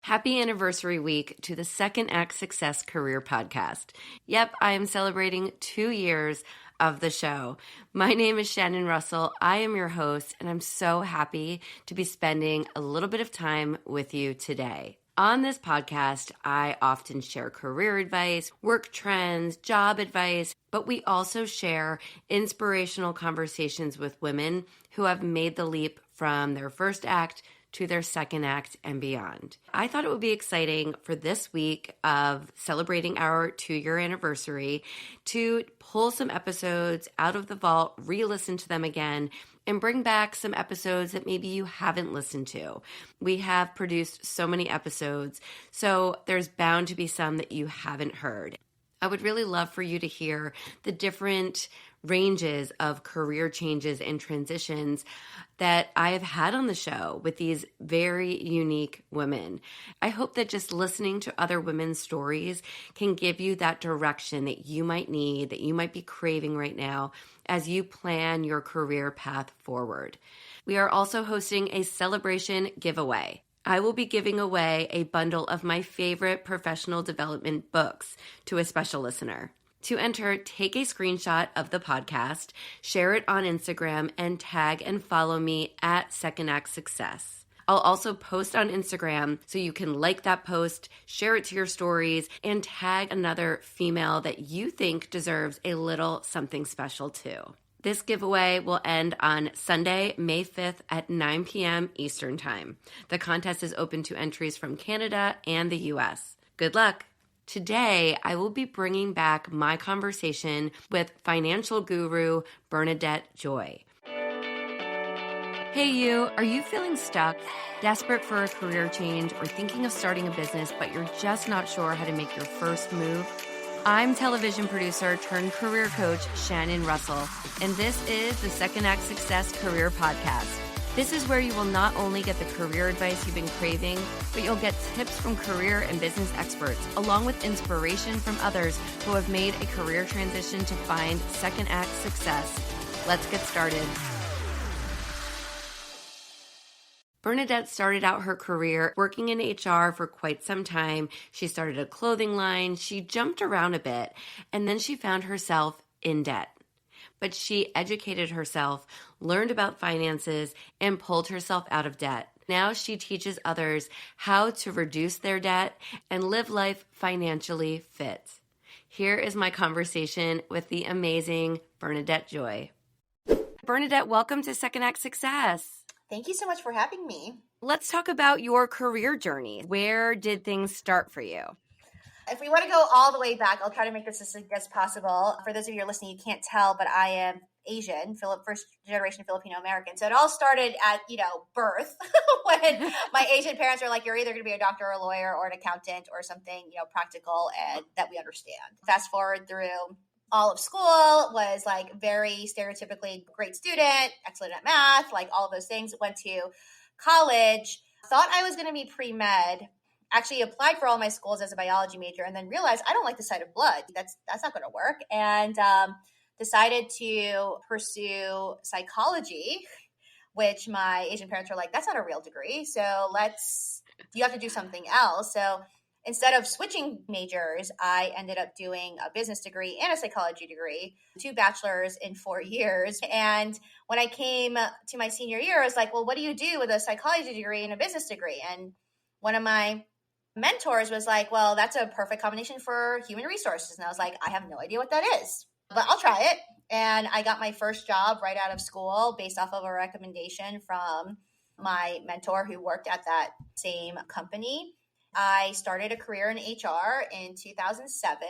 Happy anniversary week to the Second Act Success Career Podcast. Yep, I am celebrating 2 years of the show. My name is Shannon Russell. I am your host, and I'm so happy to be spending a little bit of time with you today. On this podcast, I often share career advice, work trends, job advice, but we also share inspirational conversations with women who have made the leap from their first act to their second act and beyond. I thought it would be exciting for this week of celebrating our 2-year anniversary to pull some episodes out of the vault, re-listen to them again, and bring back some episodes that maybe you haven't listened to. We have produced so many episodes, so there's bound to be some that you haven't heard. I would really love for you to hear the different ranges of career changes and transitions that I have had on the show with these very unique women. I hope that just listening to other women's stories can give you that direction that you might need, that you might be craving right now as you plan your career path forward. We are also hosting a celebration giveaway. I will be giving away a bundle of my favorite professional development books to a special listener. To enter, take a screenshot of the podcast, share it on Instagram, and tag and follow me at Second Act Success. I'll also post on Instagram so you can like that post, share it to your stories, and tag another female that you think deserves a little something special too. This giveaway will end on Sunday, May 5th at 9 p.m. Eastern Time. The contest is open to entries from Canada and the U.S. Good luck! Today, I will be bringing back my conversation with financial guru Bernadette Joy. Hey you, are you feeling stuck, desperate for a career change, or thinking of starting a business, but you're just not sure how to make your first move? I'm television producer turned career coach Shannon Russell, and this is the Second Act Success Career Podcast. This is where you will not only get the career advice you've been craving, but you'll get tips from career and business experts, along with inspiration from others who have made a career transition to find second act success. Let's get started. Bernadette started out her career working in HR for quite some time. She started a clothing line, she jumped around a bit, and then she found herself in debt. But she educated herself, learned about finances, and pulled herself out of debt. Now she teaches others how to reduce their debt and live life financially fit. Here is my conversation with the amazing Bernadette Joy. Bernadette, welcome to Second Act Success. Thank you so much for having me. Let's talk about your career journey. Where did things start for you? If we want to go all the way back, I'll try to make this as succinct as possible. For those of you who are listening, you can't tell, but I am Asian, first generation Filipino American. So it all started at, birth when my Asian parents were like, you're either going to be a doctor or a lawyer or an accountant or something, practical and that we understand. Fast forward through all of school, was like very stereotypically great student, excellent at math, like all of those things. Went to college, thought I was going to be pre-med. Actually applied for all my schools as a biology major and then realized I don't like the sight of blood. That's not going to work. And decided to pursue psychology, which my Asian parents were like, that's not a real degree. So you have to do something else. So instead of switching majors, I ended up doing a business degree and a psychology degree, 2 bachelors in 4 years. And when I came to my senior year, I was like, well, what do you do with a psychology degree and a business degree? And one of my mentors was like, well, that's a perfect combination for human resources. And I was like, I have no idea what that is, but I'll try it. And I got my first job right out of school based off of a recommendation from my mentor who worked at that same company. I started a career in HR in 2007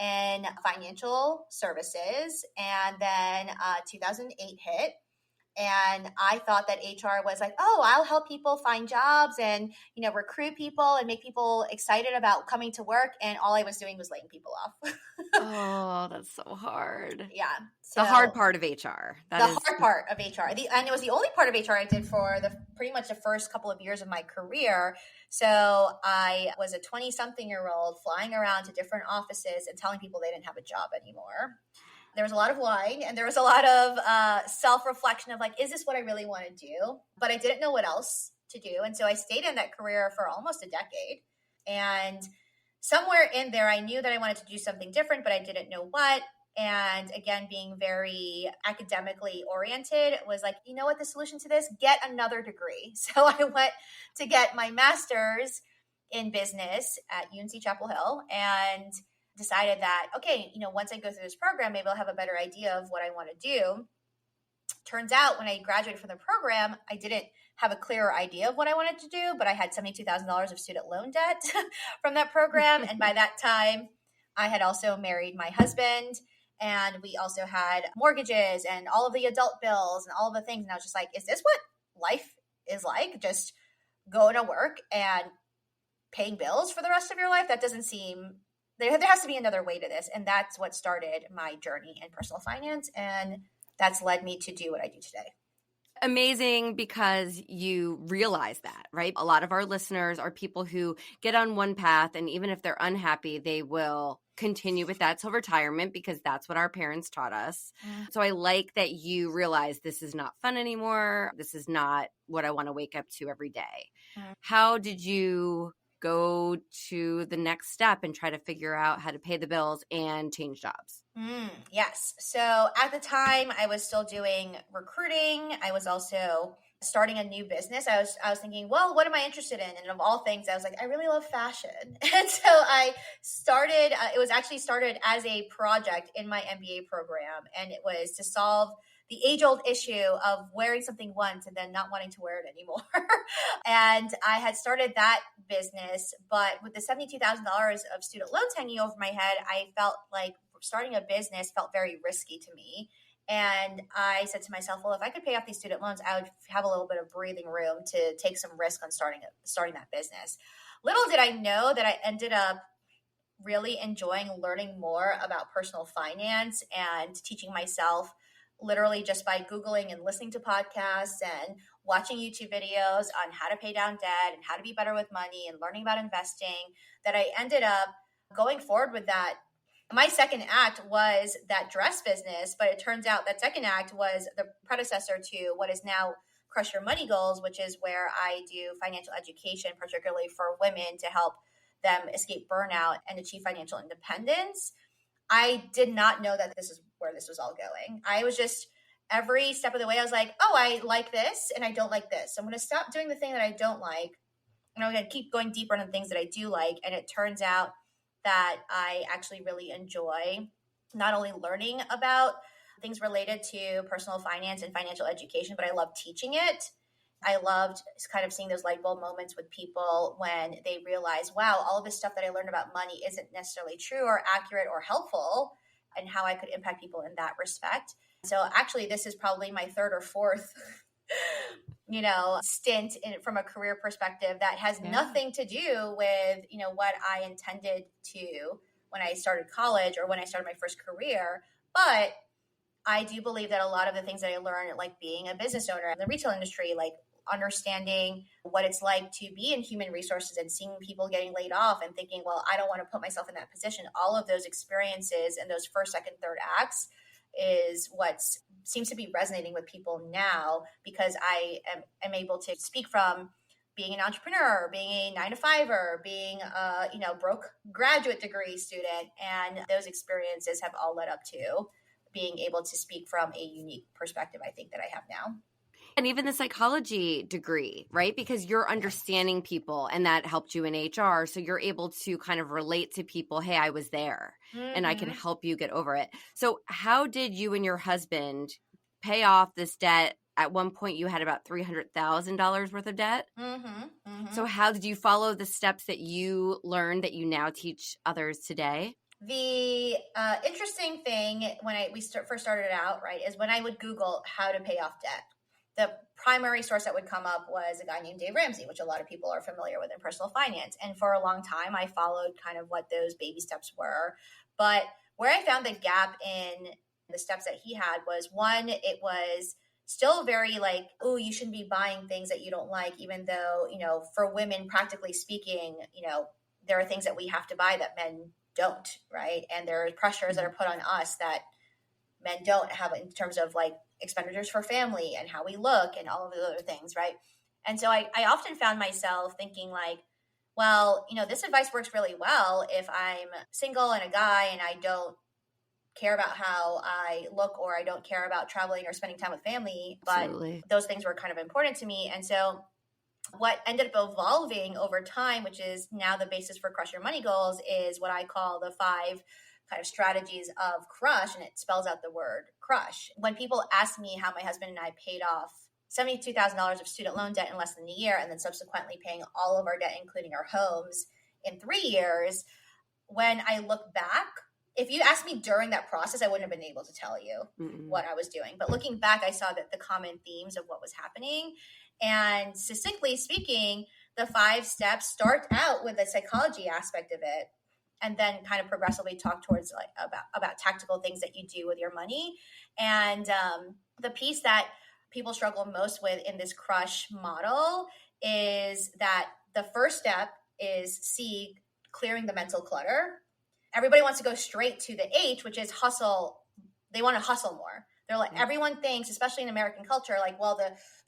in financial services. And then 2008 hit. And I thought that HR was like, oh, I'll help people find jobs and, recruit people and make people excited about coming to work. And all I was doing was laying people off. Oh, that's so hard. Yeah. The hard part of HR. Hard part of HR. And it was the only part of HR I did for pretty much the first couple of years of my career. So I was a 20-something-year-old flying around to different offices and telling people they didn't have a job anymore. There was a lot of lying and there was a lot of self-reflection of like, is this what I really want to do? But I didn't know what else to do. And so I stayed in that career for almost a decade. And somewhere in there, I knew that I wanted to do something different, but I didn't know what. And again, being very academically oriented was like, you know what, the solution to this, get another degree. So I went to get my master's in business at UNC Chapel Hill and decided that, okay, once I go through this program, maybe I'll have a better idea of what I want to do. Turns out when I graduated from the program, I didn't have a clearer idea of what I wanted to do, but I had $72,000 of student loan debt from that program. And by that time, I had also married my husband, and we also had mortgages and all of the adult bills and all of the things. And I was just like, is this what life is like? Just going to work and paying bills for the rest of your life? That doesn't seem, there has to be another way to this. And that's what started my journey in personal finance. And that's led me to do what I do today. Amazing, because you realize that, right? A lot of our listeners are people who get on one path, and even if they're unhappy, they will continue with that till retirement because that's what our parents taught us. So I like that you realize this is not fun anymore. This is not what I want to wake up to every day. How did you go to the next step and try to figure out how to pay the bills and change jobs? Yes. So at the time, I was still doing recruiting. I was also starting a new business. I was thinking, well, what am I interested in? And of all things, I was like, I really love fashion. And so I started, it was actually started as a project in my MBA program. And it was to solve the age-old issue of wearing something once and then not wanting to wear it anymore. And I had started that business, but with the $72,000 of student loans hanging over my head, I felt like starting a business felt very risky to me. And I said to myself, well, if I could pay off these student loans, I would have a little bit of breathing room to take some risk on starting that business. Little did I know that I ended up really enjoying learning more about personal finance and teaching myself literally just by Googling and listening to podcasts and watching YouTube videos on how to pay down debt and how to be better with money and learning about investing, that I ended up going forward with that. My second act was that dress business, but it turns out that second act was the predecessor to what is now Crush Your Money Goals, which is where I do financial education, particularly for women, to help them escape burnout and achieve financial independence. I did not know that this is where this was all going. I was just, every step of the way, I was like, oh, I like this and I don't like this. So I'm going to stop doing the thing that I don't like, and I'm going to keep going deeper into the things that I do like. And it turns out that I actually really enjoy not only learning about things related to personal finance and financial education, but I love teaching it. I loved kind of seeing those light bulb moments with people when they realize, wow, all of this stuff that I learned about money isn't necessarily true or accurate or helpful, and how I could impact people in that respect. So actually, this is probably my third or fourth stint from a career perspective that has nothing to do with, what I intended to when I started college or when I started my first career. But I do believe that a lot of the things that I learned, like being a business owner in the retail industry, like understanding what it's like to be in human resources and seeing people getting laid off and thinking, well, I don't want to put myself in that position. All of those experiences and those first, second, third acts is what seems to be resonating with people now, because I am able to speak from being an entrepreneur, being a 9-to-5er, being a broke graduate degree student. And those experiences have all led up to being able to speak from a unique perspective, I think, that I have now. And even the psychology degree, right? Because you're understanding people, and that helped you in HR. So you're able to kind of relate to people. Hey, I was there and I can help you get over it. So how did you and your husband pay off this debt? At one point you had about $300,000 worth of debt. So how did you follow the steps that you learned that you now teach others today? The interesting thing when we first started out, right, is when I would Google how to pay off debt, the primary source that would come up was a guy named Dave Ramsey, which a lot of people are familiar with in personal finance. And for a long time, I followed kind of what those baby steps were. But where I found the gap in the steps that he had was, one, it was still very like, oh, you shouldn't be buying things that you don't like, even though, for women, practically speaking, there are things that we have to buy that men don't, right? And there are pressures that are put on us that men don't have in terms of like expenditures for family and how we look and all of the other things, right? And so I often found myself thinking like, well, this advice works really well if I'm single and a guy and I don't care about how I look, or I don't care about traveling or spending time with family, but Absolutely. those things were kind of important to me. And so what ended up evolving over time, which is now the basis for Crush Your Money Goals, is what I call the 5 kind of strategies of crush, and it spells out the word crush. When people ask me how my husband and I paid off $72,000 of student loan debt in less than a year, and then subsequently paying all of our debt, including our homes, in 3 years, when I look back, if you asked me during that process, I wouldn't have been able to tell you what I was doing. But looking back, I saw that the common themes of what was happening. And succinctly speaking, the 5 steps start out with the psychology aspect of it, and then kind of progressively talk towards like about tactical things that you do with your money. And the piece that people struggle most with in this crush model is that the first step is clearing the mental clutter. Everybody wants to go straight to the H, which is hustle. They want to hustle more. They're like, everyone thinks, especially in American culture, like, well,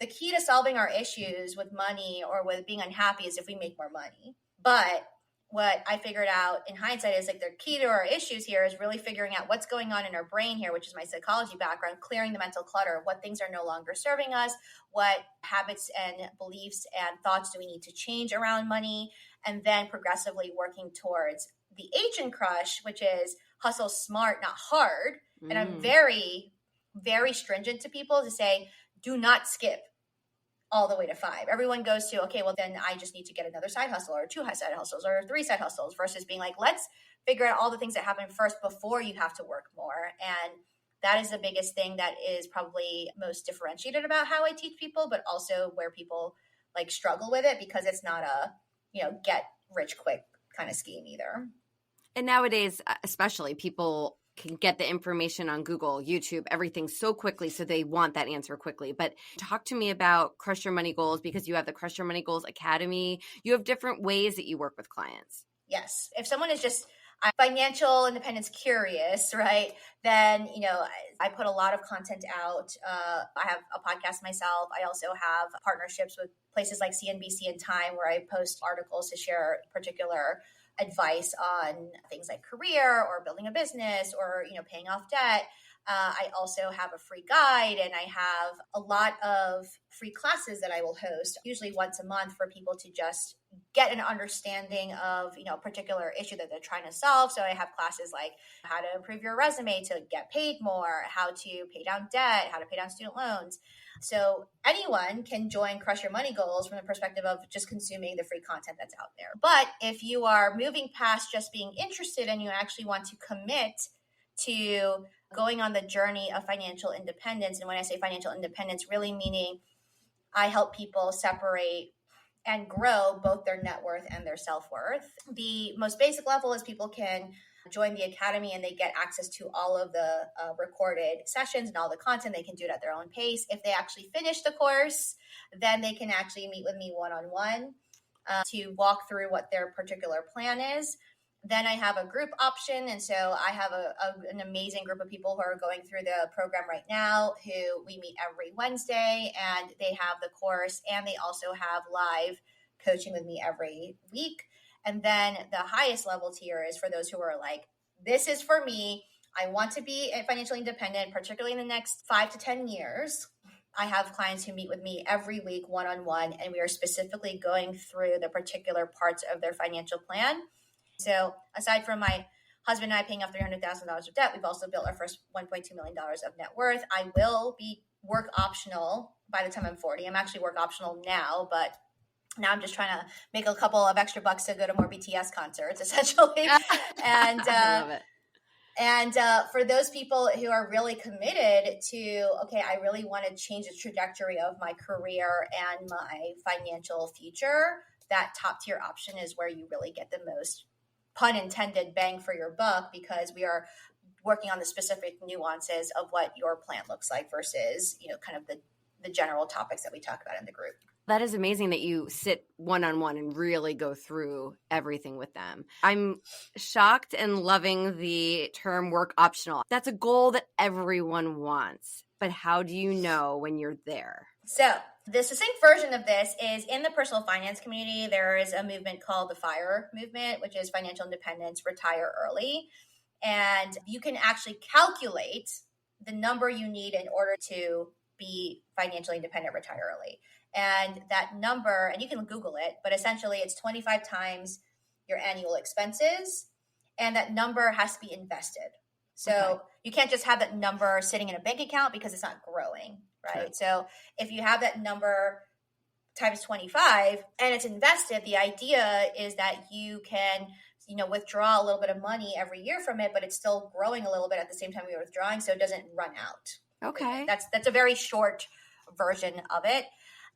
the key to solving our issues with money or with being unhappy is if we make more money. But what I figured out in hindsight is like the key to our issues here is really figuring out what's going on in our brain here, which is my psychology background, clearing the mental clutter. What things are no longer serving us? What habits and beliefs and thoughts do we need to change around money? And then progressively working towards the H in crush, which is hustle smart, not hard. And I'm very, very stringent to people to say, do not skip all the way to 5. Everyone goes to, okay, well, then I just need to get another side hustle or 2 side hustles or 3 side hustles, versus being like, let's figure out all the things that happen first before you have to work more. And that is the biggest thing that is probably most differentiated about how I teach people, but also where people like struggle with it, because it's not a, get rich quick kind of scheme either. And nowadays, especially, people can get the information on Google, YouTube, everything so quickly, so they want that answer quickly. But talk to me about Crush Your Money Goals, because you have the Crush Your Money Goals Academy. You have different ways that you work with clients. Yes. If someone is just financial independence curious, right, then, I put a lot of content out. I have a podcast myself. I also have partnerships with places like CNBC and Time, where I post articles to share particular advice on things like career or building a business or, paying off debt. I also have a free guide, and I have a lot of free classes that I will host, usually once a month, for people to just get an understanding of, a particular issue that they're trying to solve. So I have classes like how to improve your resume to get paid more, how to pay down debt, how to pay down student loans. So anyone can join Crush Your Money Goals from the perspective of just consuming the free content that's out there. But if you are moving past just being interested and you actually want to commit to going on the journey of financial independence, and when I say financial independence, really meaning I help people separate and grow both their net worth and their self-worth. The most basic level is people can join the academy and they get access to all of the recorded sessions and all the content. They can do it at their own pace. If they actually finish the course, then they can actually meet with me one-on-one to walk through what their particular plan is. Then I have a group option. And so I have an amazing group of people who are going through the program right now, who we meet every Wednesday, and they have the course, and they also have live coaching with me every week. And then the highest level tier is for those who are like, this is for me. I want to be financially independent, particularly in the next 5 to 10 years. I have clients who meet with me every week one-on-one, and we are specifically going through the particular parts of their financial plan. So aside from my husband and I paying off $300,000 of debt, we've also built our first $1.2 million of net worth. I will be work optional by the time I'm 40. I'm actually work optional now, but now I'm just trying to make a couple of extra bucks to go to more BTS concerts, essentially. And I love it. And for those people who are really committed to, okay, I really want to change the trajectory of my career and my financial future, that top tier option is where you really get the most, pun intended, bang for your buck, because we are working on the specific nuances of what your plan looks like versus, kind of the general topics that we talk about in the group. That is amazing that you sit one-on-one and really go through everything with them. I'm shocked and loving the term work optional. That's a goal that everyone wants, but how do you know when you're there? So The succinct version of this is in the personal finance community, there is a movement called the FIRE movement, which is financial independence, retire early. And you can actually calculate the number you need in order to be financially independent, retire early. And that number, and you can Google it, but essentially it's 25 times your annual expenses. And that number has to be invested. So you can't just have that number sitting in a bank account because it's not growing, right? True. So if you have that number times 25 and it's invested, the idea is that you can, withdraw a little bit of money every year from it, but it's still growing a little bit at the same time you're withdrawing, so it doesn't run out. Okay. That's a very short version of it.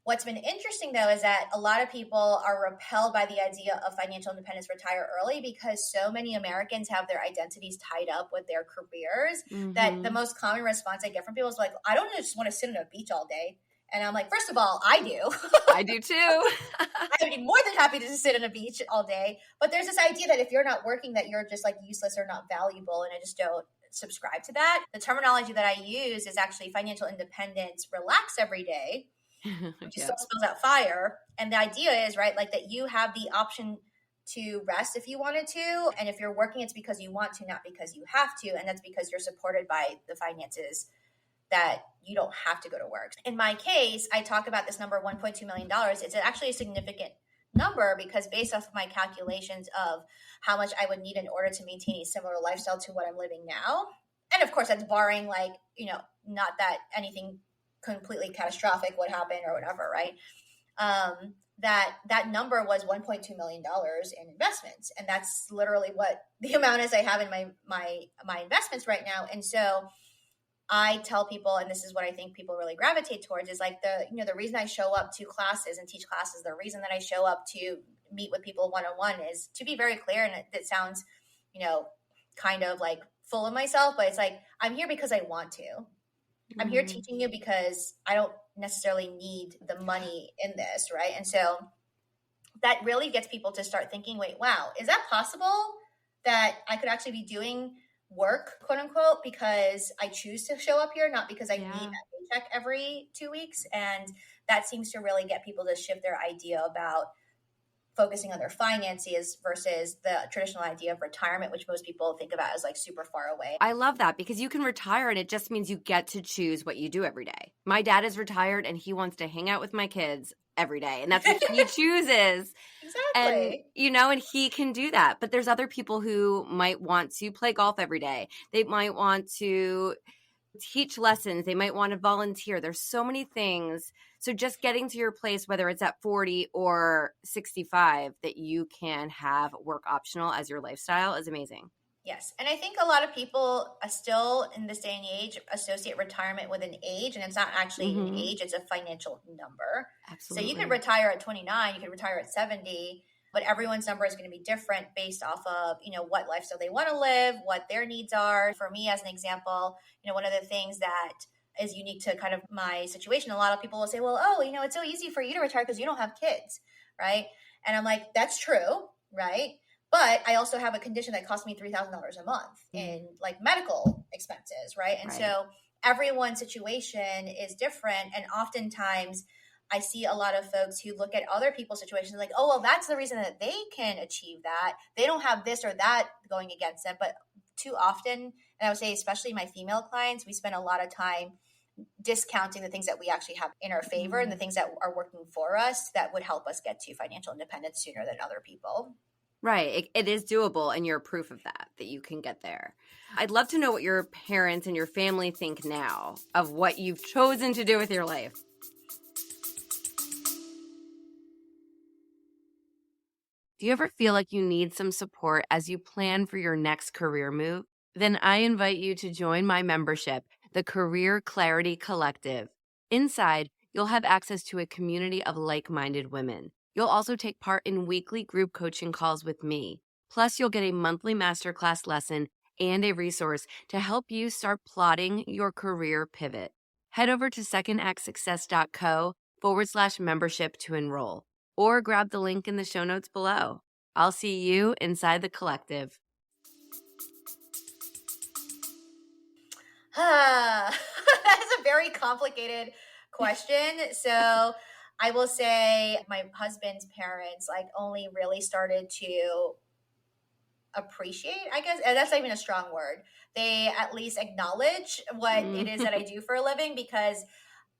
What's been interesting, though, is that a lot of people are repelled by the idea of financial independence, retire early, because so many Americans have their identities tied up with their careers that the most common response I get from people is like, I don't just want to sit on a beach all day. And I'm like, first of all, I do. I do too. I would be more than happy to just sit on a beach all day. But there's this idea that if you're not working, that you're just like useless or not valuable. And I just don't subscribe to that. The terminology that I use is actually financial independence, relax every day, which still spells out FIRE. And the idea is, right, like that you have the option to rest if you wanted to. And if you're working, it's because you want to, not because you have to. And that's because you're supported by the finances that you don't have to go to work. In my case, I talk about this number, $1.2 million. It's actually a significant number because based off of my calculations of how much I would need in order to maintain a similar lifestyle to what I'm living now. And of course, that's barring not that anything completely catastrophic would happen or whatever, right? That number was $1.2 million in investments. And that's literally what the amount is I have in my investments right now. And so I tell people, and this is what I think people really gravitate towards, is like the reason I show up to classes and teach classes, the reason that I show up to meet with people one-on-one is to be very clear. And it sounds, kind of like full of myself, but it's like, I'm here because I want to. I'm here teaching you because I don't necessarily need the money in this, right? And so that really gets people to start thinking, wait, wow, is that possible that I could actually be doing work, quote unquote, because I choose to show up here, not because I need that paycheck every 2 weeks. And that seems to really get people to shift their idea about focusing on their finances versus the traditional idea of retirement, which most people think about as like super far away. I love that because you can retire and it just means you get to choose what you do every day. My dad is retired and he wants to hang out with my kids every day. And that's what he chooses. Exactly. And, and he can do that. But there's other people who might want to play golf every day. They might want to teach lessons. They might want to volunteer. There's so many things. So just getting to your place, whether it's at 40 or 65, that you can have work optional as your lifestyle is amazing. Yes. And I think a lot of people still in this day and age associate retirement with an age, and it's not actually an age, it's a financial number. Absolutely. So you could retire at 29, you could retire at 70, but everyone's number is going to be different based off of, what lifestyle they want to live, what their needs are. For me, as an example, one of the things that is unique to kind of my situation, a lot of people will say, well, it's so easy for you to retire because you don't have kids, right? And I'm like, that's true, right? But I also have a condition that costs me $3,000 a month in like medical expenses, right? And so everyone's situation is different. And oftentimes I see a lot of folks who look at other people's situations like, oh, well, that's the reason that they can achieve that. They don't have this or that going against them. But too often, and I would say especially my female clients, we spend a lot of time discounting the things that we actually have in our favor and the things that are working for us that would help us get to financial independence sooner than other people. Right. It is doable, and you're proof of that you can get there. I'd love to know what your parents and your family think now of what you've chosen to do with your life. Do you ever feel like you need some support as you plan for your next career move? Then I invite you to join my membership, the Career Clarity Collective. Inside, you'll have access to a community of like-minded women. You'll also take part in weekly group coaching calls with me. Plus, you'll get a monthly masterclass lesson and a resource to help you start plotting your career pivot. Head over to secondactsuccess.co/membership to enroll, or grab the link in the show notes below. I'll see you inside the collective. That is a very complicated question. So I will say my husband's parents like only really started to appreciate, I guess, and that's not even a strong word. They at least acknowledge what it is that I do for a living, because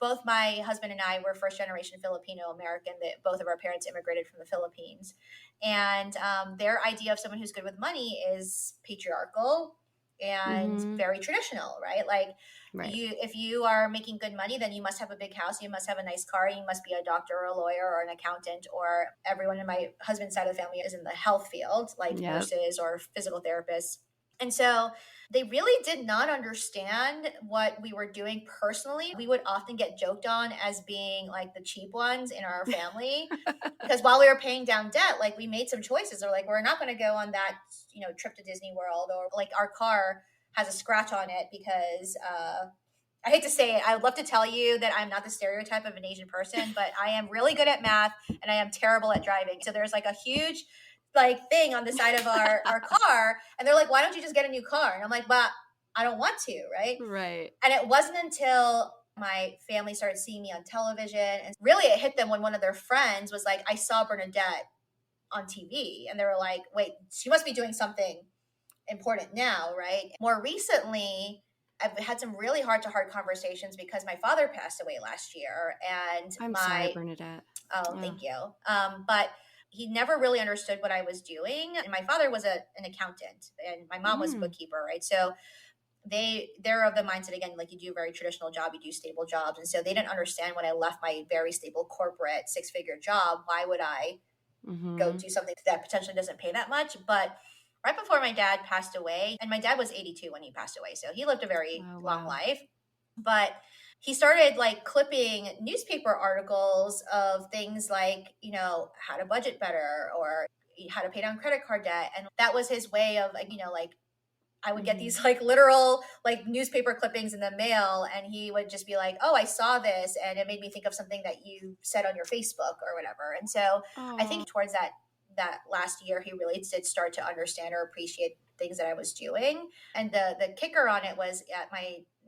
both my husband and I were first generation Filipino American. That both of our parents immigrated from the Philippines, and their idea of someone who's good with money is patriarchal and very traditional, right? Like Right. if you are making good money, then you must have a big house, you must have a nice car, you must be a doctor or a lawyer or an accountant, or everyone in my husband's side of the family is in the health field, like nurses or physical therapists. And so they really did not understand what we were doing personally. We would often get joked on as being like the cheap ones in our family because while we were paying down debt, like we made some choices. Or like, we're not going to go on that, trip to Disney World, or like our car has a scratch on it because, I hate to say it, I would love to tell you that I'm not the stereotype of an Asian person, but I am really good at math and I am terrible at driving. So there's like a huge like thing on the side of our car, and they're like, why don't you just get a new car? And I'm like, but I don't want to, right? Right. And it wasn't until my family started seeing me on television, and really it hit them when one of their friends was like, I saw Bernadette on TV, and they were like, wait, she must be doing something important now, right? More recently, I've had some really heart-to-heart conversations because my father passed away last year, and I'm sorry, Bernadette. Oh, thank you. But he never really understood what I was doing. And my father was an accountant, and my mom was a bookkeeper, right? So they're of the mindset, again, like you do a very traditional job, you do stable jobs. And so they didn't understand when I left my very stable corporate 6-figure job, why would I go do something that potentially doesn't pay that much? But right before my dad passed away, and my dad was 82 when he passed away, so he lived a very long life, but he started like clipping newspaper articles of things like, how to budget better or how to pay down credit card debt. And that was his way of, like, I would get these like literal like newspaper clippings in the mail, and he would just be like, oh, I saw this and it made me think of something that you said on your Facebook or whatever. And so I think towards that last year, he really did start to understand or appreciate things that I was doing. And the kicker on it was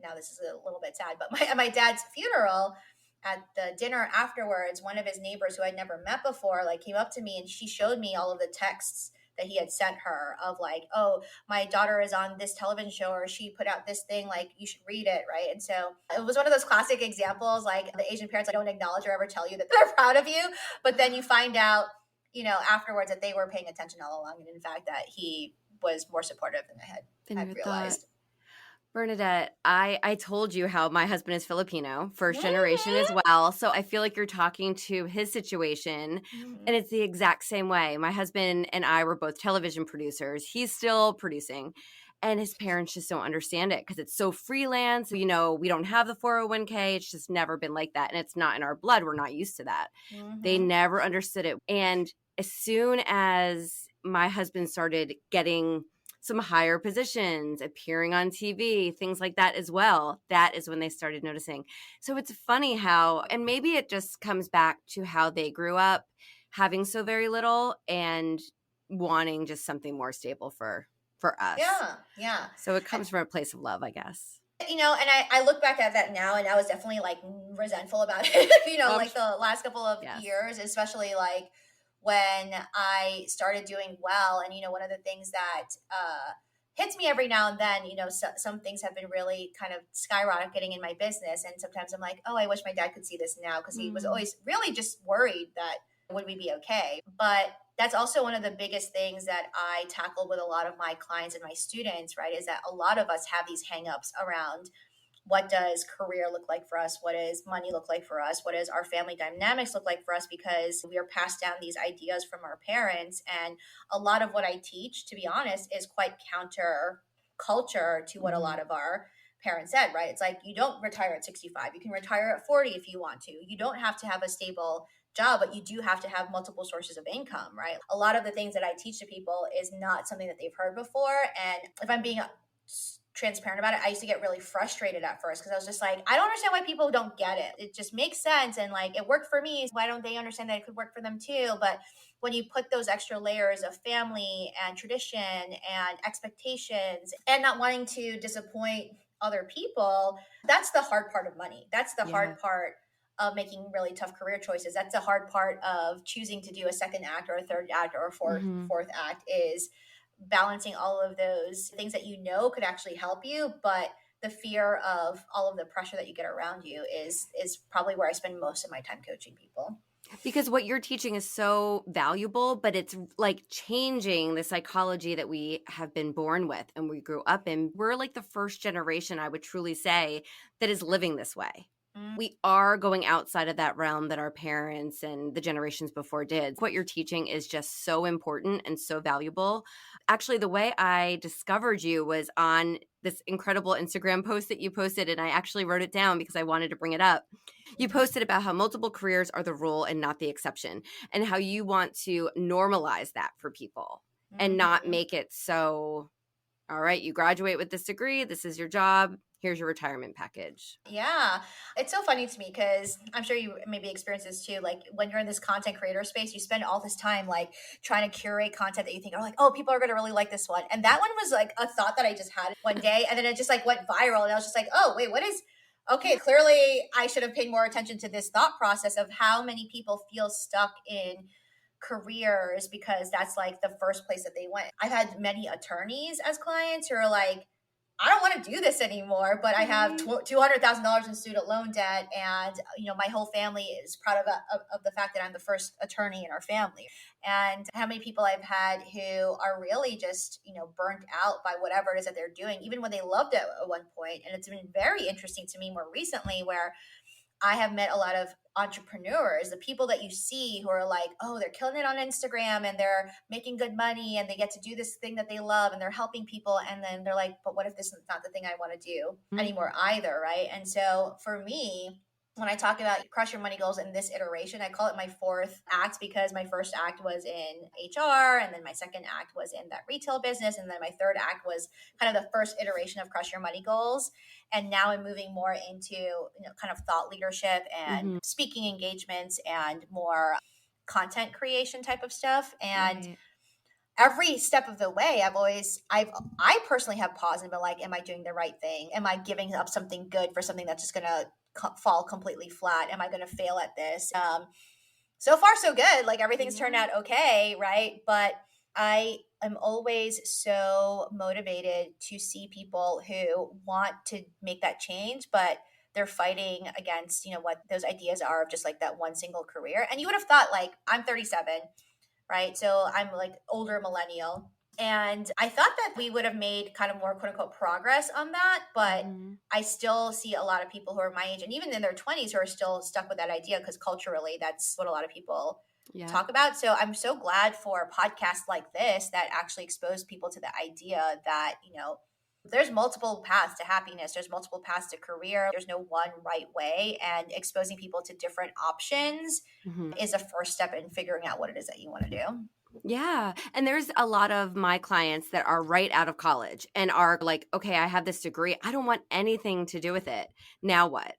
now this is a little bit sad, but at my dad's funeral, at the dinner afterwards, one of his neighbors who I'd never met before, like came up to me and she showed me all of the texts that he had sent her of like, oh, my daughter is on this television show, or she put out this thing, like you should read it, right? And so it was one of those classic examples, like the Asian parents don't acknowledge or ever tell you that they're proud of you, but then you find out, afterwards that they were paying attention all along, and in fact that he was more supportive than I had realized. Bernadette, I told you how my husband is Filipino, first generation as well. So I feel like you're talking to his situation, and it's the exact same way. My husband and I were both television producers. He's still producing, and his parents just don't understand it because it's so freelance. We don't have the 401k. It's just never been like that, and it's not in our blood. We're not used to that. They never understood it. And as soon as my husband started getting some higher positions, appearing on TV, things like that as well, that is when they started noticing. So it's funny how, and maybe it just comes back to how they grew up, having so very little and wanting just something more stable for us. Yeah. So it comes from a place of love, I guess. And I look back at that now, and I was definitely like resentful about it, like the last couple of years, especially like when I started doing well. And, one of the things that hits me every now and then, some things have been really kind of skyrocketing in my business. And sometimes I'm like, oh, I wish my dad could see this now, because he was always really just worried that would we be okay? But that's also one of the biggest things that I tackle with a lot of my clients and my students, right? Is that a lot of us have these hangups around what does career look like for us? What does money look like for us? What does our family dynamics look like for us? Because we are passed down these ideas from our parents. And a lot of what I teach, to be honest, is quite counter culture to what a lot of our parents said, right? It's like, you don't retire at 65. You can retire at 40 if you want to. You don't have to have a stable job, but you do have to have multiple sources of income, right? A lot of the things that I teach to people is not something that they've heard before. And if I'm being transparent about it, I used to get really frustrated at first, because I was just like, I don't understand why people don't get it. It just makes sense, and like it worked for me, why don't they understand that it could work for them too? But when you put those extra layers of family and tradition and expectations and not wanting to disappoint other people, that's the hard part of money. That's the hard part of making really tough career choices. That's a hard part of choosing to do a second act or a third act or a fourth act, is balancing all of those things that you know could actually help you, but the fear of all of the pressure that you get around you is probably where I spend most of my time coaching people. Because what you're teaching is so valuable, but it's like changing the psychology that we have been born with and we grew up in. We're like the first generation, I would truly say, that is living this way. We are going outside of that realm that our parents and the generations before did. What you're teaching is just so important and so valuable. Actually, the way I discovered you was on this incredible Instagram post that you posted, and I actually wrote it down because I wanted to bring it up. You posted about how multiple careers are the rule and not the exception, and how you want to normalize that for people and not make it so, all right, you graduate with this degree, this is your job, here's your retirement package. Yeah. It's so funny to me because I'm sure you maybe experience this too. Like when you're in this content creator space, you spend all this time like trying to curate content that you think are like, oh, people are going to really like this one. And that one was like a thought that I just had one day. And then it just like went viral. And I was just like, oh, wait, okay, clearly I should have paid more attention to this thought process of how many people feel stuck in careers because that's like the first place that they went. I've had many attorneys as clients who are like, I don't want to do this anymore, but I have $200,000 in student loan debt, and my whole family is proud of the fact that I'm the first attorney in our family. And how many people I've had who are really just burnt out by whatever it is that they're doing, even when they loved it at one point. And it's been very interesting to me more recently, where I have met a lot of entrepreneurs, the people that you see who are like, oh, they're killing it on Instagram and they're making good money and they get to do this thing that they love and they're helping people. And then they're like, but what if this is not the thing I want to do anymore either, right? And so for me, when I talk about crush your money goals in this iteration, I call it my fourth act because my first act was in HR, and then my second act was in that retail business, and then my third act was kind of the first iteration of crush your money goals. And now I'm moving more into kind of thought leadership and speaking engagements and more content creation type of stuff. And every step of the way, I personally have paused and been like, am I doing the right thing? Am I giving up something good for something that's just going to fall completely flat? Am I going to fail at this? So far, so good. Like everything's turned out okay, right? But I am always so motivated to see people who want to make that change, but they're fighting against, what those ideas are of just like that one single career. And you would have thought, like, I'm 37, right? So I'm like older millennial. And I thought that we would have made kind of more quote unquote progress on that. But I still see a lot of people who are my age and even in their 20s who are still stuck with that idea because culturally, that's what a lot of people talk about. So I'm so glad for podcasts like this that actually expose people to the idea that, there's multiple paths to happiness. There's multiple paths to career. There's no one right way. And exposing people to different options is a first step in figuring out what it is that you want to do. Yeah. And there's a lot of my clients that are right out of college and are like, okay, I have this degree. I don't want anything to do with it. Now what?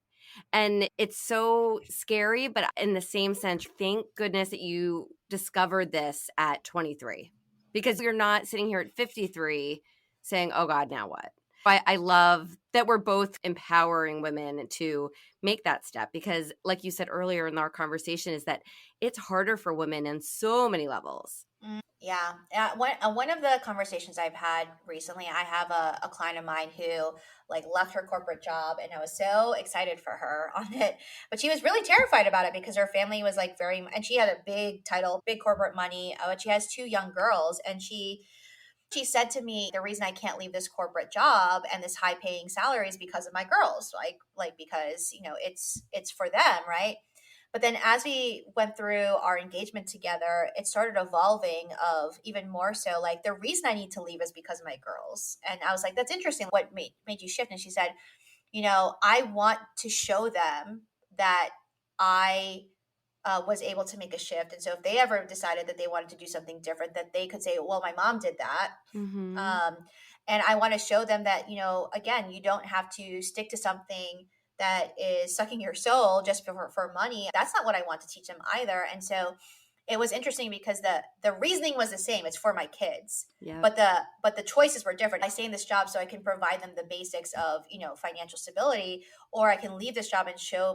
And it's so scary, but in the same sense, thank goodness that you discovered this at 23, because you're not sitting here at 53 saying, oh God, now what? I love that we're both empowering women to make that step because, like you said earlier in our conversation, is that it's harder for women in so many levels. Yeah. One of the conversations I've had recently, I have a client of mine who like left her corporate job, and I was so excited for her on it, but she was really terrified about it because her family was like and she had a big title, big corporate money, but she has two young girls. And she said to me, the reason I can't leave this corporate job and this high paying salary is because of my girls, like because, it's for them. Right. But then as we went through our engagement together, it started evolving of even more so like the reason I need to leave is because of my girls. And I was like, that's interesting. What made you shift? And she said, I want to show them that I was able to make a shift. And so if they ever decided that they wanted to do something different, that they could say, well, my mom did that. And I want to show them that, again, you don't have to stick to something that is sucking your soul just for money. That's not what I want to teach them either. And so it was interesting because the reasoning was the same. It's for my kids, but the choices were different. I stay in this job so I can provide them the basics of, financial stability, or I can leave this job and show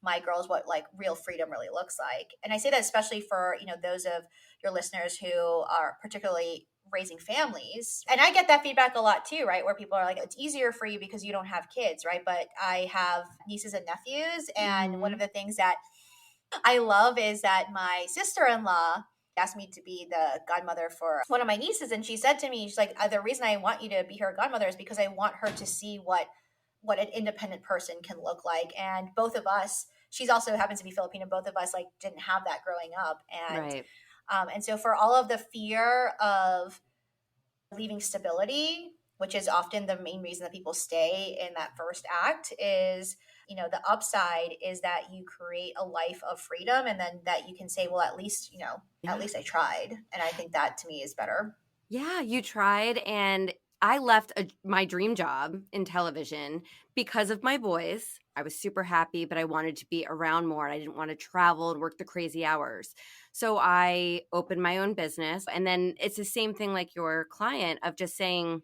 my girls what like real freedom really looks like. And I say that especially for, those of your listeners who are particularly raising families. And I get that feedback a lot too, right? Where people are like, it's easier for you because you don't have kids, right? But I have nieces and nephews. And one of the things that I love is that my sister-in-law asked me to be the godmother for one of my nieces, and she said to me, she's like, the reason I want you to be her godmother is because I want her to see what an independent person can look like. And both of us, she's also happens to be Filipino, both of us like didn't have that growing up. And Right. and so for all of the fear of leaving stability, which is often the main reason that people stay in that first act, is the upside is that you create a life of freedom, and then that you can say, well, at least at least I tried. And I think that to me is better. Yeah, you tried. And I left my dream job in television because of my boys. I was super happy, but I wanted to be around more. I didn't want to travel and work the crazy hours. So I opened my own business. And then it's the same thing like your client of just saying,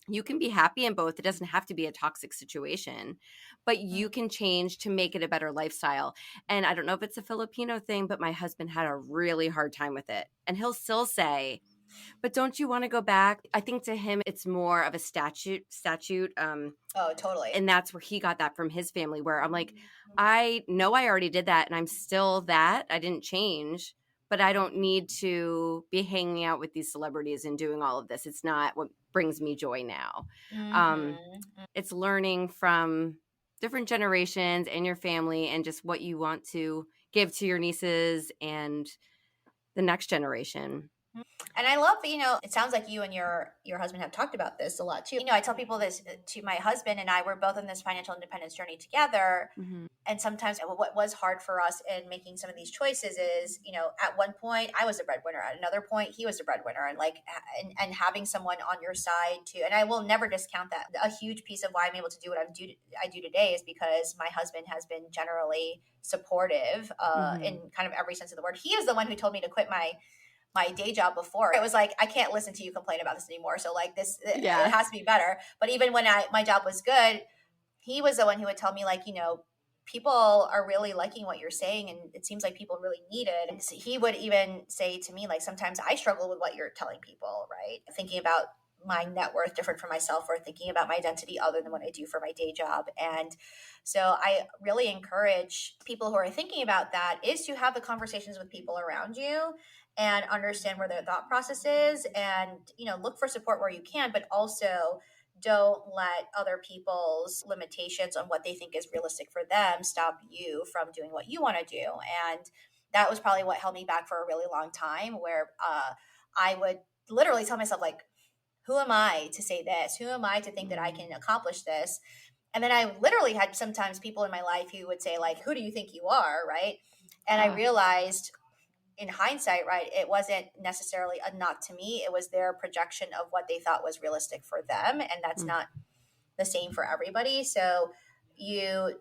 you can be happy in both. It doesn't have to be a toxic situation, but you can change to make it a better lifestyle. And I don't know if it's a Filipino thing, but my husband had a really hard time with it. And he'll still say, but don't you want to go back? I think to him, it's more of a statute. Oh, totally. And that's where he got that from his family, where I'm like, I know I already did that and I'm still that. I didn't change, but I don't need to be hanging out with these celebrities and doing all of this. It's not what brings me joy now. It's learning from different generations and your family and just what you want to give to your nieces and the next generation. And I love, it sounds like you and your husband have talked about this a lot too. I tell people this to my husband and I, we're both on this financial independence journey together. And sometimes what was hard for us in making some of these choices is, at one point I was the breadwinner, at another point he was the breadwinner, and like, and having someone on your side too. And I will never discount that. A huge piece of why I'm able to do what I do today is because my husband has been generally supportive in kind of every sense of the word. He is the one who told me to quit my day job before. It was like, I can't listen to you complain about this anymore. So like this, it has to be better. But even when my job was good, he was the one who would tell me like, people are really liking what you're saying. And it seems like people really need it. And so he would even say to me, like, sometimes I struggle with what you're telling people, right? Thinking about my net worth different for myself, or thinking about my identity other than what I do for my day job. And so I really encourage people who are thinking about that is to have the conversations with people around you and understand where their thought process is, and look for support where you can, but also don't let other people's limitations on what they think is realistic for them stop you from doing what you want to do. And that was probably what held me back for a really long time, where I would literally tell myself like, who am I to say this? Who am I to think that I can accomplish this? And then I literally had sometimes people in my life who would say like, who do you think you are? Right. And I realized in hindsight, right, it wasn't necessarily a knock to me. It was their projection of what they thought was realistic for them. And that's not the same for everybody. So you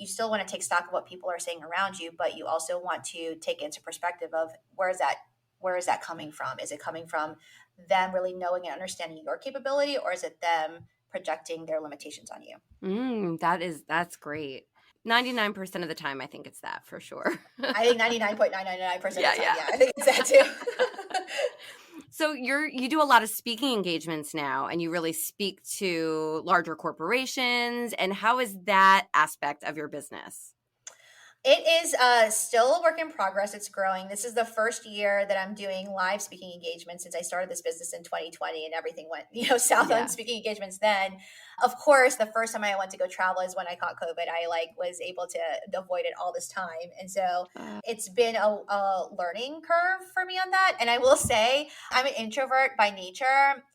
still want to take stock of what people are saying around you, but you also want to take into perspective of where is that coming from? Is it coming from them really knowing and understanding your capability, or is it them projecting their limitations on you? That's great. 99% of the time, I think it's that for sure. I think 99.999% of the time. Yeah, I think it's that too. So you do a lot of speaking engagements now, and you really speak to larger corporations. And how is that aspect of your business? It is still a work in progress. It's growing. This is the first year that I'm doing live speaking engagements since I started this business in 2020, and everything went, south on speaking engagements then. Of course, the first time I went to go travel is when I caught COVID. I was able to avoid it all this time. And so it's been a learning curve for me on that. And I will say I'm an introvert by nature.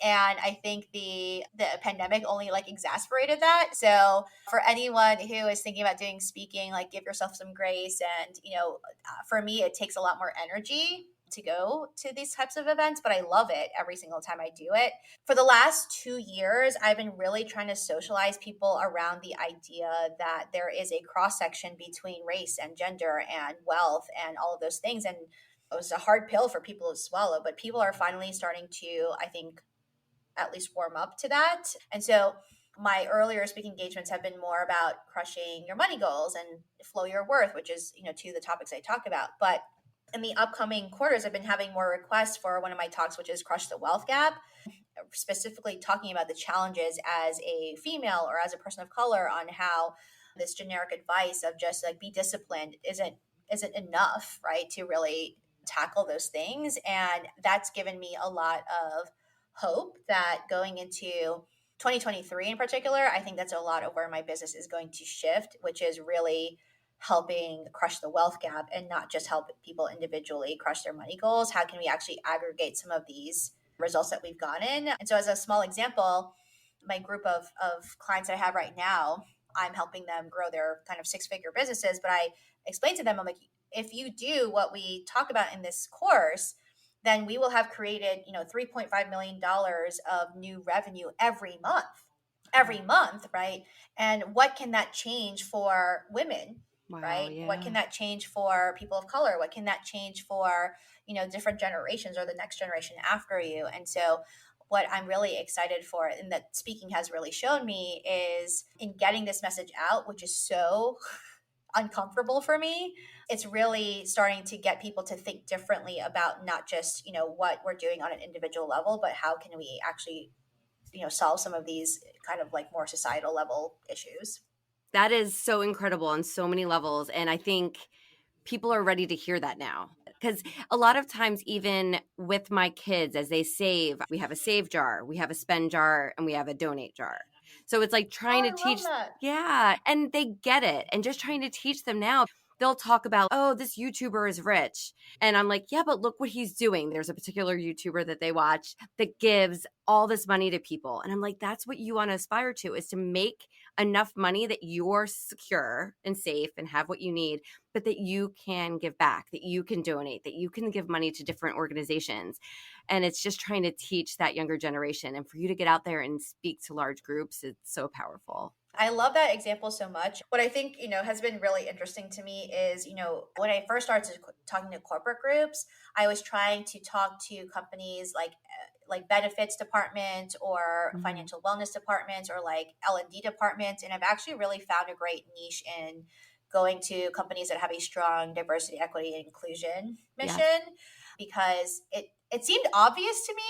And I think the pandemic only exasperated that. So for anyone who is thinking about doing speaking, give yourself some grace. And, for me, it takes a lot more energy to go to these types of events, but I love it every single time I do it. For the last 2 years, I've been really trying to socialize people around the idea that there is a cross section between race and gender and wealth and all of those things. And it was a hard pill for people to swallow, but people are finally starting to, I think, at least warm up to that. And so my earlier speaking engagements have been more about crushing your money goals and flow your worth, which is, two of the topics I talked about. But in the upcoming quarters, I've been having more requests for one of my talks, which is Crush the Wealth Gap, specifically talking about the challenges as a female or as a person of color on how this generic advice of just like be disciplined isn't enough, right, to really tackle those things. And that's given me a lot of hope that going into 2023 in particular, I think that's a lot of where my business is going to shift, which is really helping crush the wealth gap and not just help people individually crush their money goals. How can we actually aggregate some of these results that we've gotten? And so, as a small example, my group of clients that I have right now, I'm helping them grow their kind of six-figure businesses. But I explain to them, I'm like, if you do what we talk about in this course, then we will have created, $3.5 million of new revenue every month, right? And what can that change for women? Wow, Right? yeah. What can that change for people of color? What can that change for, different generations or the next generation after you? And so what I'm really excited for and that speaking has really shown me is in getting this message out, which is so uncomfortable for me, it's really starting to get people to think differently about not just, what we're doing on an individual level, but how can we actually, solve some of these kind of like more societal level issues. That is so incredible on so many levels. And I think people are ready to hear that now. Because a lot of times, even with my kids, as they save, we have a save jar, we have a spend jar, and we have a donate jar. So it's like trying to teach. Yeah. And they get it. And just trying to teach them now. They'll talk about, oh, this YouTuber is rich. And I'm like, yeah, but look what he's doing. There's a particular YouTuber that they watch that gives all this money to people. And I'm like, that's what you want to aspire to, is to make enough money that you're secure and safe and have what you need, but that you can give back, that you can donate, that you can give money to different organizations. And it's just trying to teach that younger generation. And for you to get out there and speak to large groups, it's so powerful. I love that example so much. What I think, has been really interesting to me is, when I first started talking to corporate groups, I was trying to talk to companies like benefits departments or financial wellness departments or like L&D departments. And I've actually really found a great niche in going to companies that have a strong diversity, equity, and inclusion mission, because it seemed obvious to me.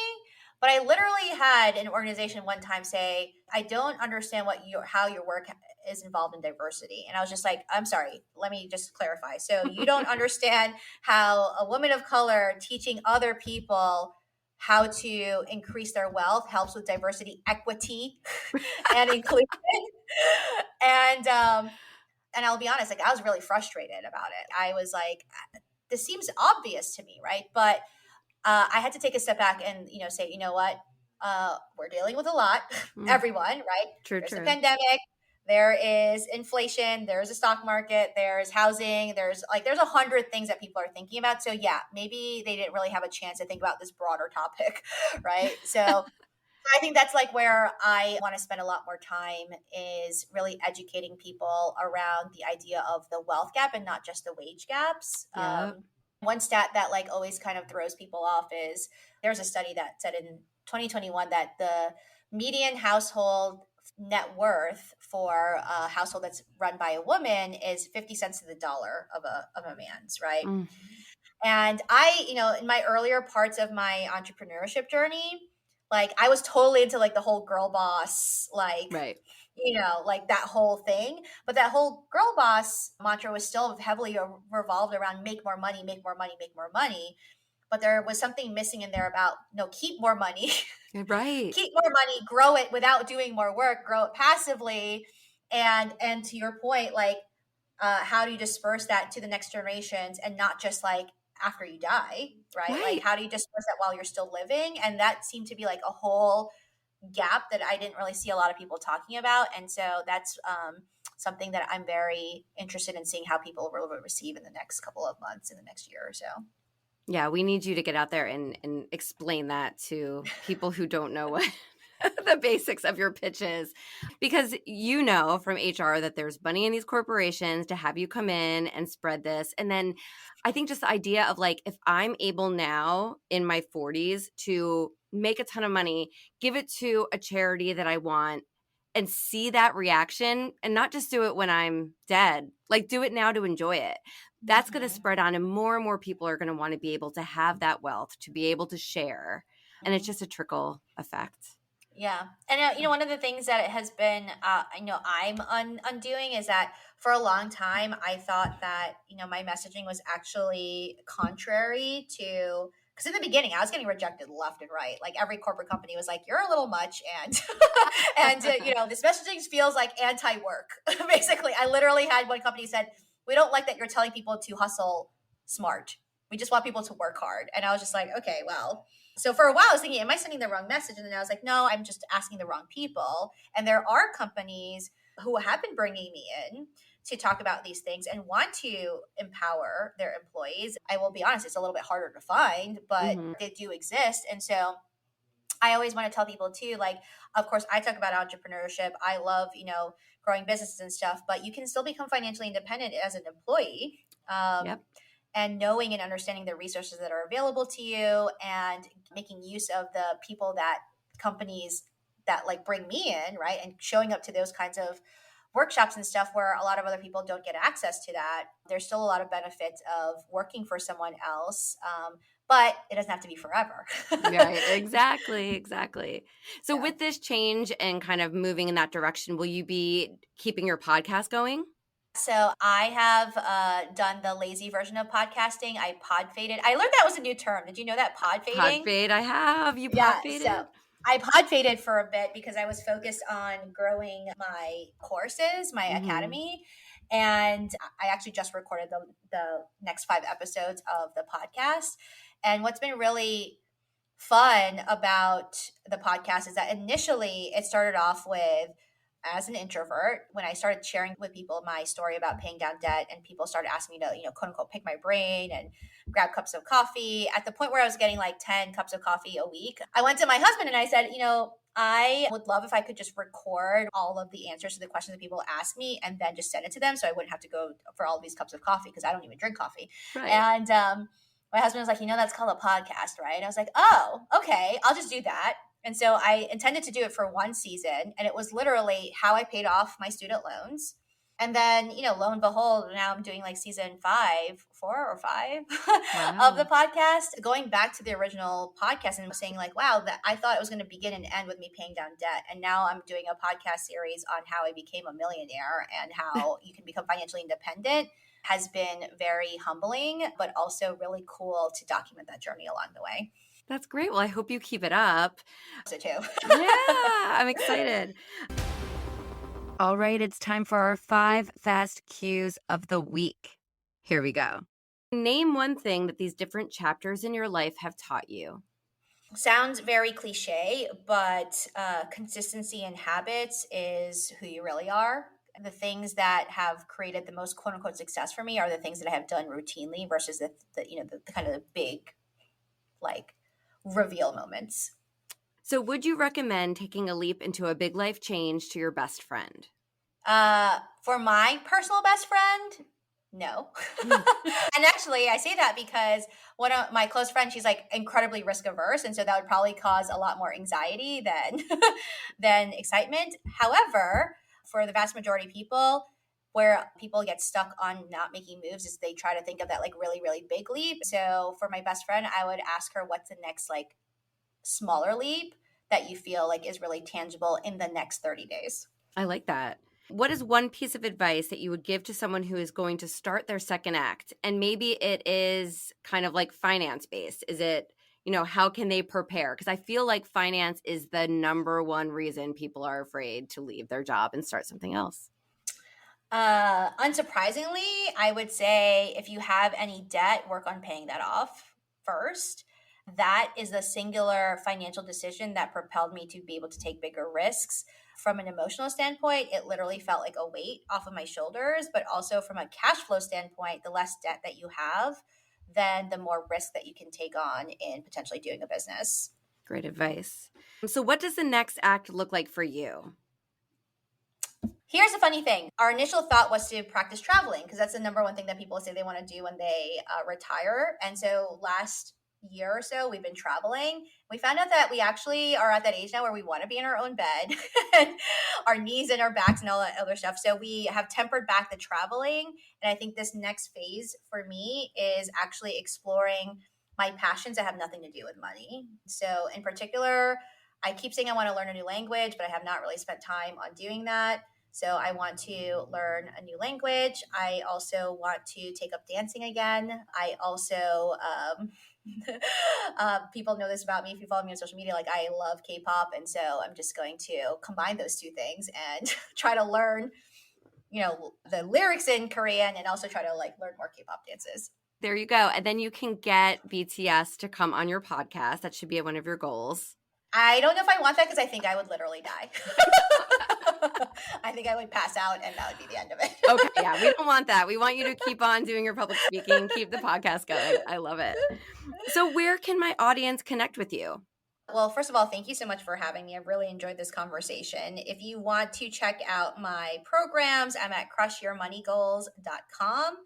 But I literally had an organization one time say, I don't understand how your work is involved in diversity. And I was just like, I'm sorry, let me just clarify. So you don't understand how a woman of color teaching other people how to increase their wealth helps with diversity, equity, and inclusion. And I'll be honest, like I was really frustrated about it. I was like, this seems obvious to me, right? But I had to take a step back and, say, you know what, we're dealing with a lot, everyone, right? There's a pandemic, there is inflation, there's a stock market, there's housing, there's 100 things that people are thinking about. So yeah, maybe they didn't really have a chance to think about this broader topic, right? So I think that's like where I want to spend a lot more time is really educating people around the idea of the wealth gap and not just the wage gaps. One stat that like always kind of throws people off is there's a study that said in 2021 that the median household net worth for a household that's run by a woman is 50 cents to the dollar of a man's, right? And I, in my earlier parts of my entrepreneurship journey, like I was totally into like the whole girl boss, like, like that whole thing. But that whole girl boss mantra was still heavily revolved around make more money, make more money, make more money. But there was something missing in there about, no, keep more money, right? Keep more money, grow it without doing more work, grow it passively. And to your point, like, how do you disperse that to the next generations and not just like after you die, right? Like, how do you disperse that while you're still living? And that seemed to be like a whole gap that I didn't really see a lot of people talking about. And so that's something that I'm very interested in seeing how people will receive in the next couple of months, in the next year or so. Yeah, we need you to get out there and explain that to people who don't know what the basics of your pitches, because from HR that there's money in these corporations to have you come in and spread this. And then I think just the idea of like, if I'm able now in my 40s to make a ton of money, give it to a charity that I want, and see that reaction and not just do it when I'm dead, like do it now to enjoy it. That's going to spread on, and more people are going to want to be able to have that wealth, to be able to share. And it's just a trickle effect. Yeah. And, one of the things that it has been, I'm undoing is that for a long time, I thought that, my messaging was actually contrary to, because in the beginning, I was getting rejected left and right. Like every corporate company was like, you're a little much. And, this messaging feels like anti-work. Basically, I literally had one company said, we don't like that you're telling people to hustle smart. We just want people to work hard. And I was just like, okay, well. So for a while I was thinking, am I sending the wrong message? And then I was like, no, I'm just asking the wrong people. And there are companies who have been bringing me in to talk about these things and want to empower their employees. I will be honest, it's a little bit harder to find, but they do exist. And so I always want to tell people too, like, of course, I talk about entrepreneurship. I love, growing businesses and stuff, but you can still become financially independent as an employee. Yep. And knowing and understanding the resources that are available to you and making use of the people that companies that like bring me in, right? And showing up to those kinds of workshops and stuff where a lot of other people don't get access to that. There's still a lot of benefits of working for someone else. But it doesn't have to be forever. Right. Exactly. So with this change and kind of moving in that direction, will you be keeping your podcast going? So I have done the lazy version of podcasting. I pod faded. I learned that was a new term. Did you know that pod fading? Pod fade, I have. You pod faded? So I pod faded for a bit because I was focused on growing my courses, my academy. And I actually just recorded the next 5 episodes of the podcast. And what's been really fun about the podcast is that initially it started off with, as an introvert, when I started sharing with people my story about paying down debt and people started asking me to, quote unquote, pick my brain and grab cups of coffee, at the point where I was getting like 10 cups of coffee a week, I went to my husband and I said, I would love if I could just record all of the answers to the questions that people ask me and then just send it to them so I wouldn't have to go for all of these cups of coffee because I don't even drink coffee. Right. And my husband was like, that's called a podcast, right? And I was like, oh, okay, I'll just do that. And so I intended to do it for 1 season, and it was literally how I paid off my student loans. And then, lo and behold, now I'm doing like season 4 or 5 wow. of the podcast, going back to the original podcast and saying like, wow, that I thought it was going to begin and end with me paying down debt. And now I'm doing a podcast series on how I became a millionaire and how you can become financially independent. Has been very humbling, but also really cool to document that journey along the way. That's great. Well, I hope you keep it up. So too. Yeah, I'm excited. All right, it's time for our 5 fast cues of the week. Here we go. Name one thing that these different chapters in your life have taught you. Sounds very cliche, but consistency in habits is who you really are. The things that have created the most quote unquote success for me are the things that I have done routinely versus the kind of the big like reveal moments. So would you recommend taking a leap into a big life change to your best friend? For my personal best friend, no. And actually I say that because one of my close friends, she's like incredibly risk averse. And so that would probably cause a lot more anxiety than excitement. However, for the vast majority of people, where people get stuck on not making moves is they try to think of that like really, really big leap. So for my best friend, I would ask her what's the next like smaller leap that you feel like is really tangible in the next 30 days. I like that. What is one piece of advice that you would give to someone who is going to start their second act? And maybe it is kind of like finance based. Is it, how can they prepare? Because I feel like finance is the number one reason people are afraid to leave their job and start something else. Unsurprisingly, I would say if you have any debt, work on paying that off first. That is the singular financial decision that propelled me to be able to take bigger risks. From an emotional standpoint, it literally felt like a weight off of my shoulders, but also from a cash flow standpoint, the less debt that you have, then the more risk that you can take on in potentially doing a business. Great advice. So what does the next act look like for you? Here's a funny thing. Our initial thought was to practice traveling because that's the number one thing that people say they want to do when they retire. And so last year or so, we've been traveling. We found out that we actually are at that age now where we want to be in our own bed and our knees and our backs and all that other stuff. So we have tempered back the traveling. And I think this next phase for me is actually exploring my passions that have nothing to do with money. So in particular, I keep saying I want to learn a new language, but I have not really spent time on doing that. So I want to learn a new language. I also want to take up dancing again. I also, people know this about me if you follow me on social media, like I love K-pop. And so I'm just going to combine those two things and try to learn, the lyrics in Korean and also try to learn more K-pop dances. There you go. And then you can get BTS to come on your podcast. That should be one of your goals. I don't know if I want that because I think I would literally die. I think I would pass out and that would be the end of it. Okay, yeah, we don't want that. We want you to keep on doing your public speaking, keep the podcast going. I love it. So where can my audience connect with you? Well, first of all, thank you so much for having me. I really enjoyed this conversation. If you want to check out my programs, I'm at crushyourmoneygoals.com.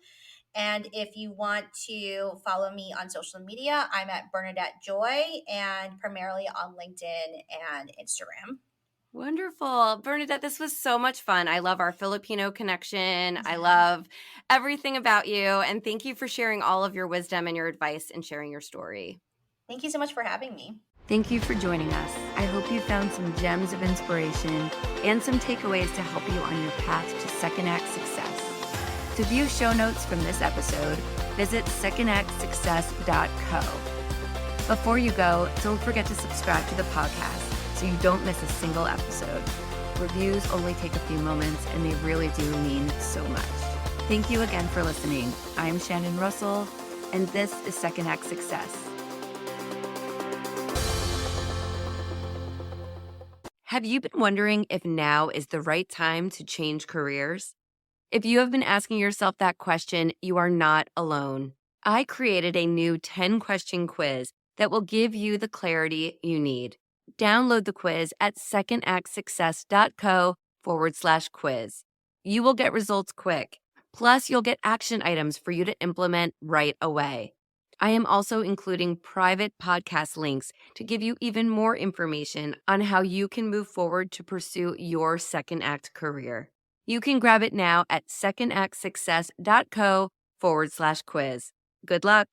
And if you want to follow me on social media, I'm at Bernadette Joy and primarily on LinkedIn and Instagram. Wonderful. Bernadette, this was so much fun. I love our Filipino connection. I love everything about you. And thank you for sharing all of your wisdom and your advice and sharing your story. Thank you so much for having me. Thank you for joining us. I hope you found some gems of inspiration and some takeaways to help you on your path to second act success. To view show notes from this episode, visit secondactsuccess.co. Before you go, don't forget to subscribe to the podcast so you don't miss a single episode. Reviews only take a few moments and they really do mean so much. Thank you again for listening. I'm Shannon Russell, and this is Second Act Success. Have you been wondering if now is the right time to change careers? If you have been asking yourself that question, you are not alone. I created a new 10-question quiz that will give you the clarity you need. Download the quiz at secondactsuccess.co/quiz. You will get results quick. Plus, you'll get action items for you to implement right away. I am also including private podcast links to give you even more information on how you can move forward to pursue your second act career. You can grab it now at secondactsuccess.co/quiz. Good luck.